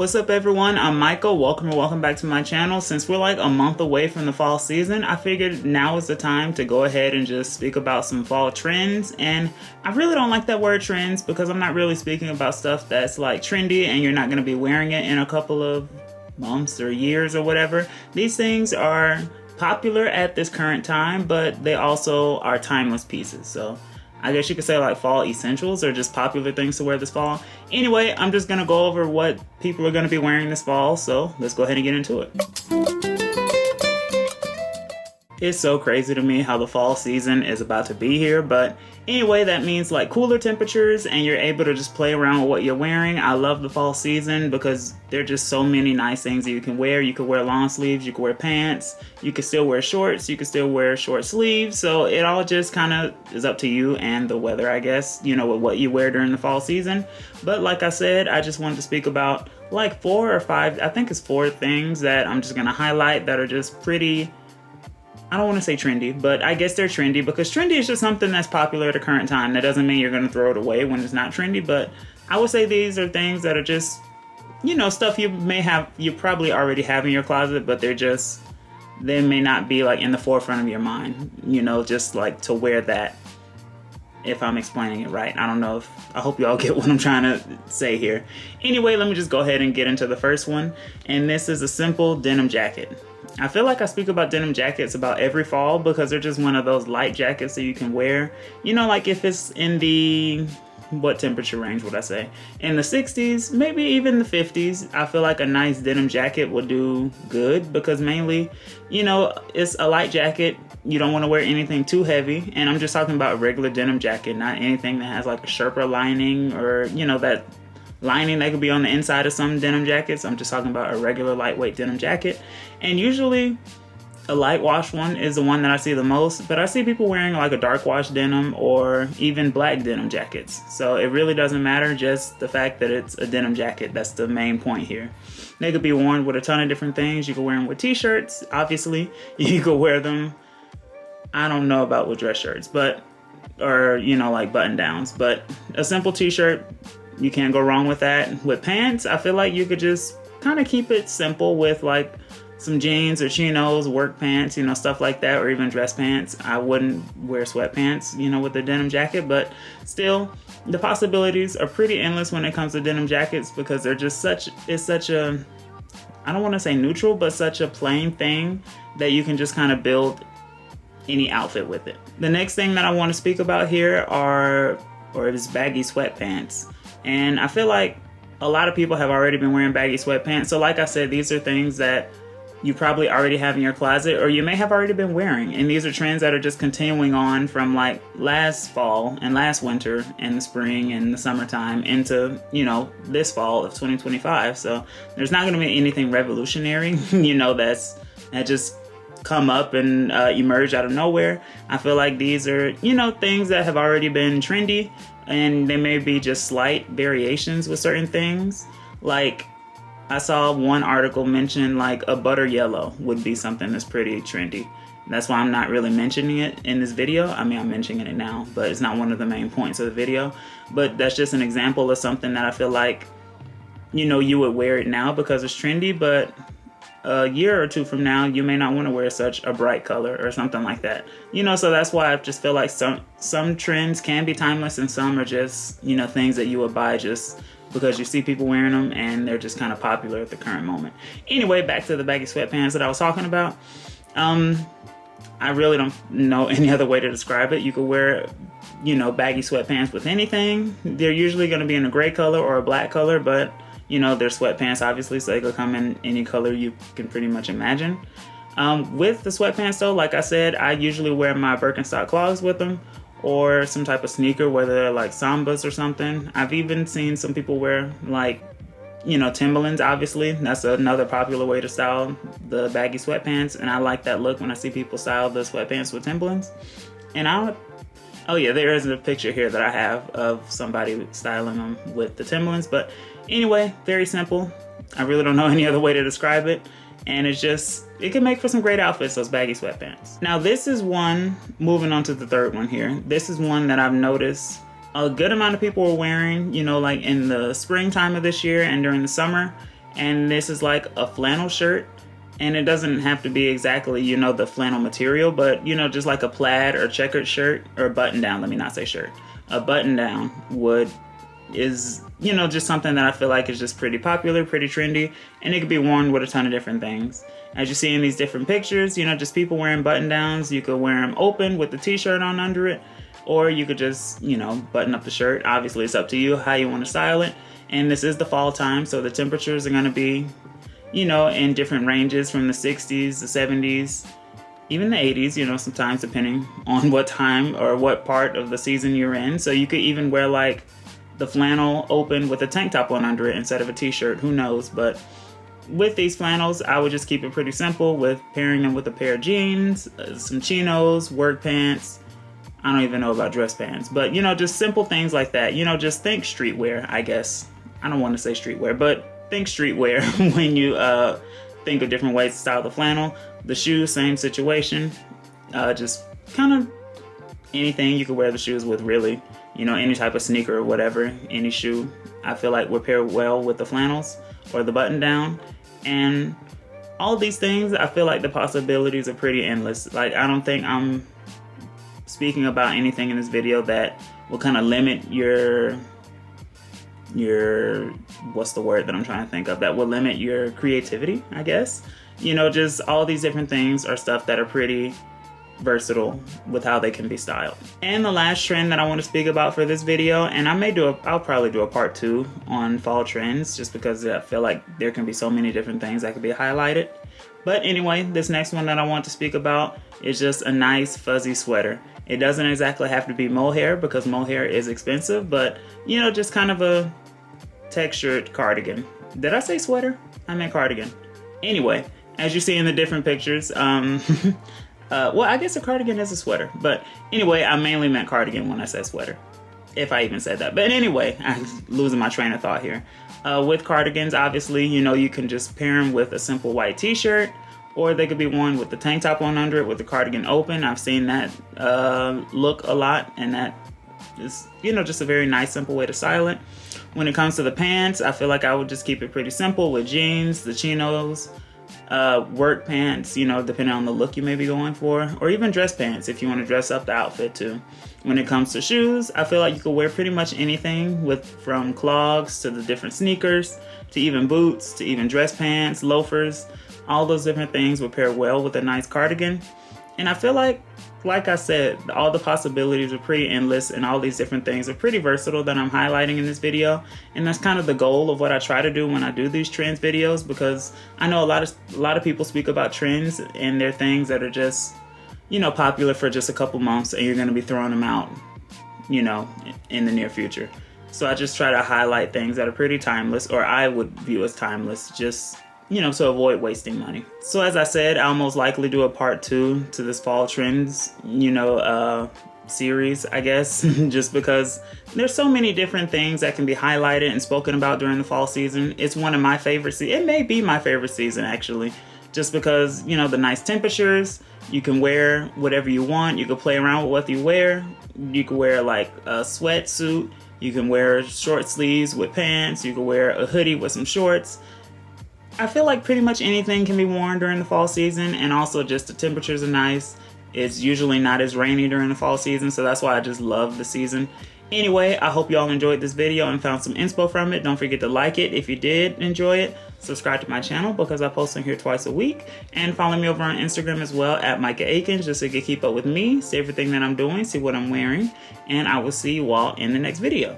What's up everyone, I'm Micah. Welcome back to my channel. Since we're like a month away from the fall season, I figured now is the time to go ahead and just speak about some fall trends. And I really don't like that word trends because I'm not really speaking about stuff that's like trendy and you're not going to be wearing it in a couple of months or years or whatever. These things are popular at this current time, but they also are timeless pieces. So I guess you could say like fall essentials or just popular things to wear this fall. Anyway, I'm just gonna go over what people are gonna be wearing this fall, so let's go ahead and get into it. It's so crazy to me how the fall season is about to be here, but anyway, that means like cooler temperatures and you're able to just play around with what you're wearing. I love the fall season because there are just so many nice things that you can wear. You can wear long sleeves, you can wear pants, you can still wear shorts, you can still wear short sleeves. So it all just kind of is up to you and the weather, I guess, you know, with what you wear during the fall season. But like I said, I just wanted to speak about like 4 or 5, I think it's 4 things that I'm just gonna highlight that are just pretty, I don't want to say trendy, but I guess they're trendy because trendy is just something that's popular at the current time. That doesn't mean you're going to throw it away when it's not trendy, but I would say these are things that are just, you know, stuff you probably already have in your closet, but they may not be like in the forefront of your mind, you know, just like to wear that, if I'm explaining it right. I don't know I hope you all get what I'm trying to say here. Anyway, let me just go ahead and get into the first one. And this is a simple denim jacket. I feel like I speak about denim jackets about every fall because they're just one of those light jackets that you can wear. You know, like if it's in the, what temperature range would I say? In the 60s, maybe even the 50s, I feel like a nice denim jacket would do good because mainly, you know, it's a light jacket. You don't want to wear anything too heavy. And I'm just talking about a regular denim jacket, not anything that has like a Sherpa lining or, you know, that lining that could be on the inside of some denim jackets. I'm just talking about a regular lightweight denim jacket. And usually a light wash one is the one that I see the most, but I see people wearing like a dark wash denim or even black denim jackets. So it really doesn't matter, just the fact that it's a denim jacket. That's the main point here. They could be worn with a ton of different things. You could wear them with t-shirts, obviously. You could wear them, I don't know about with dress shirts, but, or, you know, like button downs, but a simple t-shirt, you can't go wrong with that. With pants, I feel like you could just kind of keep it simple with like some jeans or chinos, work pants, you know, stuff like that, or even dress pants. I wouldn't wear sweatpants, you know, with the denim jacket, but still, the possibilities are pretty endless when it comes to denim jackets because they're just it's such a, I don't want to say neutral, but such a plain thing that you can just kind of build any outfit with it. The next thing that I want to speak about here is baggy sweatpants. And I feel like a lot of people have already been wearing baggy sweatpants. So like I said, these are things that you probably already have in your closet or you may have already been wearing. And these are trends that are just continuing on from like last fall and last winter and the spring and the summertime into, you know, this fall of 2025. So there's not going to be anything revolutionary, you know, that just come up and emerge out of nowhere. I feel like these are, you know, things that have already been trendy. And they may be just slight variations with certain things. Like I saw one article mention like a butter yellow would be something that's pretty trendy. That's why I'm not really mentioning it in this video. I mean, I'm mentioning it now, but it's not one of the main points of the video. But that's just an example of something that I feel like, you know, you would wear it now because it's trendy, but a year or two from now, you may not want to wear such a bright color or something like that. You know, so that's why I just feel like some trends can be timeless and some are just, you know, things that you would buy just because you see people wearing them and they're just kind of popular at the current moment. Anyway, back to the baggy sweatpants that I was talking about. I really don't know any other way to describe it. You could wear, you know, baggy sweatpants with anything. They're usually going to be in a gray color or a black color, but you know, they're sweatpants, obviously, so they could come in any color you can pretty much imagine. With the sweatpants, though, like I said, I usually wear my Birkenstock clogs with them or some type of sneaker, whether they're like Sambas or something. I've even seen some people wear, like, you know, Timberlands, obviously. That's another popular way to style the baggy sweatpants, and I like that look when I see people style the sweatpants with Timberlands. And oh yeah, there is a picture here that I have of somebody styling them with the Timberlands, but anyway, very simple. I really don't know any other way to describe it. And it can make for some great outfits, those baggy sweatpants. Now this is one, moving on to the third one here. This is one that I've noticed a good amount of people are wearing, you know, like in the springtime of this year and during the summer. And this is like a flannel shirt. And it doesn't have to be exactly, you know, the flannel material, but, you know, just like a plaid or checkered shirt or button down. Let me not say shirt. A button down is, you know, just something that I feel like is just pretty popular, pretty trendy, and it could be worn with a ton of different things. As you see in these different pictures, you know, just people wearing button downs. You could wear them open with the t-shirt on under it, or you could just, you know, button up the shirt. Obviously, it's up to you how you want to style it. And this is the fall time, so the temperatures are going to be, you know, in different ranges from the 60s, the 70s, even the 80s, you know, sometimes depending on what time or what part of the season you're in. So you could even wear like the flannel open with a tank top on under it instead of a t-shirt, who knows. But with these flannels, I would just keep it pretty simple with pairing them with a pair of jeans, some chinos, work pants. I don't even know about dress pants, but, you know, just simple things like that. You know, just think streetwear, I guess. I don't want to say streetwear, but think streetwear when you think of different ways to style the flannel. The shoes, same situation. Just kind of anything you could wear the shoes with, really. You know, any type of sneaker or whatever, any shoe, I feel like would pair well with the flannels or the button down. And all of these things, I feel like the possibilities are pretty endless. Like, I don't think I'm speaking about anything in this video that will kind of limit your what's the word that I'm trying to think of, that will limit your creativity, I guess. You know, just all these different things are stuff that are pretty versatile with how they can be styled. And the last trend that I want to speak about for this video, and I'll probably do a part 2 on fall trends, just because I feel like there can be so many different things that could be highlighted. But anyway, this next one that I want to speak about is just a nice fuzzy sweater. It doesn't exactly have to be mohair, because mohair is expensive, but, you know, just kind of a textured cardigan. Did I say sweater? I meant cardigan. Anyway, as you see in the different pictures, well, I guess a cardigan is a sweater, but anyway, I mainly meant cardigan when I said sweater, if I even said that. But anyway, I'm losing my train of thought here. With cardigans, obviously, you know, you can just pair them with a simple white t-shirt, or they could be worn with the tank top on under it with the cardigan open. I've seen that look a lot, and that is, you know, just a very nice, simple way to style it. When it comes to the pants, I feel like I would just keep it pretty simple with jeans, the chinos, work pants, you know, depending on the look you may be going for, or even dress pants if you want to dress up the outfit too. When it comes to shoes, I feel like you could wear pretty much anything, from clogs to the different sneakers, to even boots, to even dress pants, loafers. All those different things would pair well with a nice cardigan. And I feel like I said, all the possibilities are pretty endless, and all these different things are pretty versatile that I'm highlighting in this video. And that's kind of the goal of what I try to do when I do these trends videos, because I know a lot of people speak about trends and they're things that are just, you know, popular for just a couple months, and you're going to be throwing them out, you know, in the near future. So I just try to highlight things that are pretty timeless, or I would view as timeless, just, you know, to avoid wasting money. So as I said, I'll most likely do a part 2 to this fall trends, you know, series, I guess, just because there's so many different things that can be highlighted and spoken about during the fall season. It's one of my favorite it may be my favorite season, actually, just because, you know, the nice temperatures, you can wear whatever you want, you can play around with what you wear. You can wear like a sweatsuit, you can wear short sleeves with pants, you can wear a hoodie with some shorts. I feel like pretty much anything can be worn during the fall season, and also just the temperatures are nice. It's usually not as rainy during the fall season, so that's why I just love the season. Anyway, I hope y'all enjoyed this video and found some inspo from it. Don't forget to like it if you did enjoy it. Subscribe to my channel because I post on here twice a week. And follow me over on Instagram as well at Micah Akins, just so you can keep up with me, see everything that I'm doing, see what I'm wearing. And I will see you all in the next video.